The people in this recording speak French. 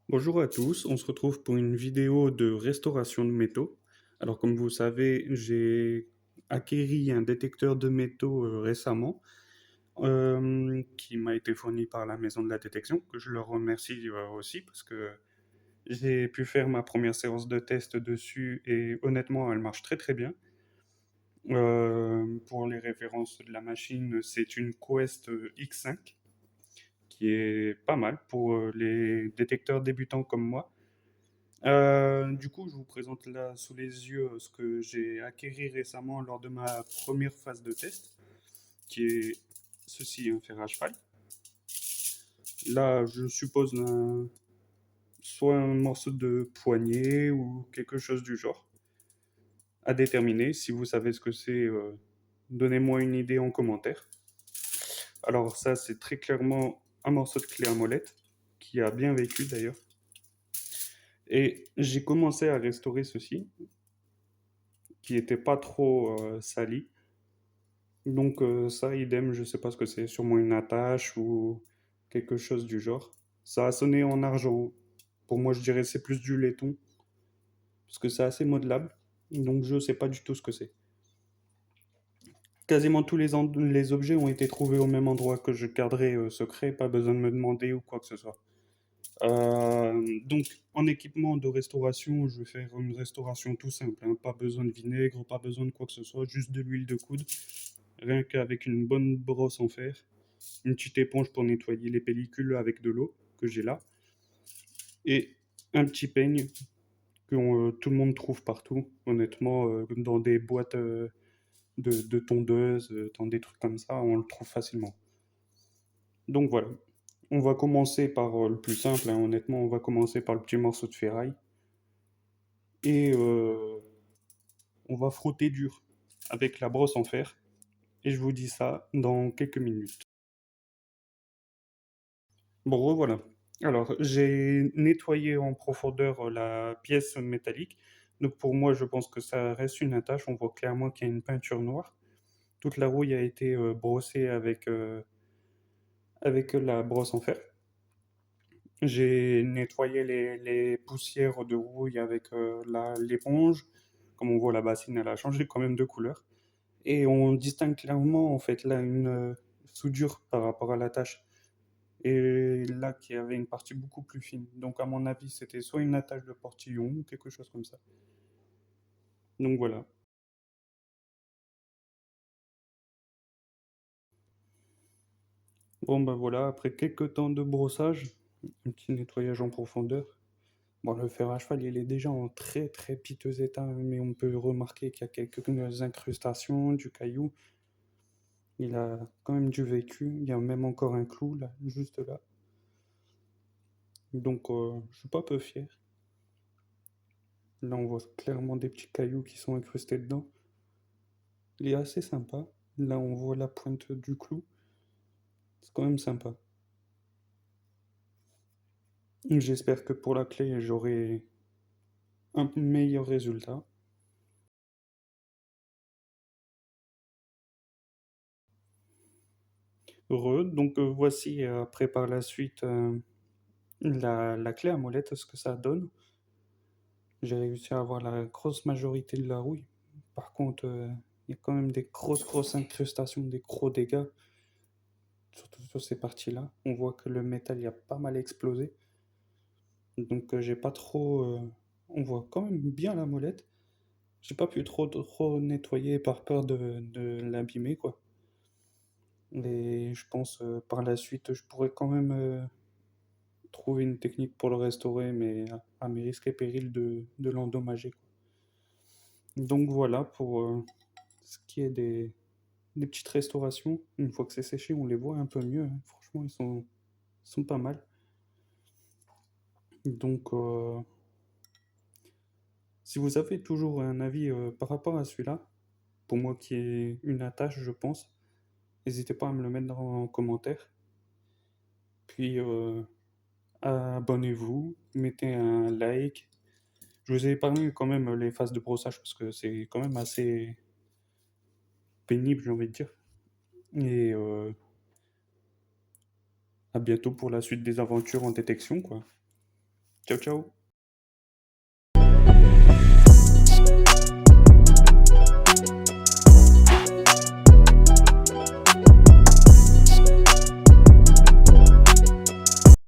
Bonjour à tous, on se retrouve pour une vidéo de restauration de métaux. Alors comme vous savez, j'ai acquéri un détecteur de métaux récemment qui m'a été fourni par la maison de la détection, que je leur remercie aussi parce que j'ai pu faire ma première séance de test dessus et honnêtement elle marche très très bien. Pour les références de la machine, c'est une Quest X5 qui est pas mal pour les détecteurs débutants comme moi. Du coup, je vous présente là sous les yeux ce que j'ai acquéri récemment lors de ma première phase de test, qui est ceci, un fer à cheval. Là, je suppose soit un morceau de poignée ou quelque chose du genre. À déterminer. Si vous savez ce que c'est, donnez-moi une idée en commentaire. Alors ça, c'est très clairement un morceau de clé à molette, qui a bien vécu d'ailleurs. Et j'ai commencé à restaurer ceci, qui n'était pas trop sali. Donc ça, idem, je sais pas ce que c'est, sûrement une attache ou quelque chose du genre. Ça a sonné en argent. Pour moi, je dirais c'est plus du laiton, parce que c'est assez modelable. Donc je sais pas du tout ce que c'est. Quasiment tous les objets ont été trouvés au même endroit que je garderai secret, pas besoin de me demander ou quoi que ce soit. Donc en équipement de restauration, je vais faire une restauration tout simple, hein. Pas besoin de vinaigre, pas besoin de quoi que ce soit, juste de l'huile de coude, rien qu'avec une bonne brosse en fer, une petite éponge pour nettoyer les pellicules avec de l'eau que j'ai là, et un petit peigne que tout le monde trouve partout, honnêtement, dans des boîtes de tondeuses, dans des trucs comme ça, on le trouve facilement. Donc voilà, on va commencer par le plus simple, hein, honnêtement, on va commencer par le petit morceau de ferraille, et on va frotter dur avec la brosse en fer, et je vous dis ça dans quelques minutes. Bon, revoilà. Alors, j'ai nettoyé en profondeur la pièce métallique. Donc, pour moi, je pense que ça reste une attache. On voit clairement qu'il y a une peinture noire. Toute la rouille a été brossée avec la brosse en fer. J'ai nettoyé les poussières de rouille avec l'éponge. Comme on voit, la bassine, elle a changé quand même de couleur. Et on distingue clairement, en fait, là, une soudure par rapport à l'attache. Et là, qui avait une partie beaucoup plus fine. Donc, à mon avis, c'était soit une attache de portillon ou quelque chose comme ça. Donc, voilà. Bon, ben voilà, après quelques temps de brossage, un petit nettoyage en profondeur. Bon, le fer à cheval, il est déjà en très très piteux état, mais on peut remarquer qu'il y a quelques incrustations, du caillou. Il a quand même du vécu. Il y a même encore un clou là, juste là. Donc, je suis pas peu fier. Là, on voit clairement des petits cailloux qui sont incrustés dedans. Il est assez sympa. Là, on voit la pointe du clou. C'est quand même sympa. J'espère que pour la clé, j'aurai un meilleur résultat. Heureux. Donc, voici après par la suite la clé à molette, ce que ça donne. J'ai réussi à avoir la grosse majorité de la rouille. Par contre, il y a quand même des grosses incrustations, des gros dégâts, surtout sur ces parties-là. On voit que le métal il a pas mal explosé. Donc, j'ai pas trop. On voit quand même bien la molette. J'ai pas pu trop nettoyer par peur de l'abîmer, quoi. Et je pense par la suite, je pourrais quand même trouver une technique pour le restaurer, mais à mes risques et périls de l'endommager, quoi. Donc voilà pour ce qui est des petites restaurations. Une fois que c'est séché, on les voit un peu mieux, hein. Franchement, ils sont pas mal. Donc, si vous avez toujours un avis par rapport à celui-là, pour moi qui est une attache, je pense, n'hésitez pas à me le mettre en commentaire. Puis, abonnez-vous, mettez un like. Je vous ai épargné quand même les phases de brossage parce que c'est quand même assez pénible, j'ai envie de dire. Et à bientôt pour la suite des aventures en détection, quoi. Ciao, ciao.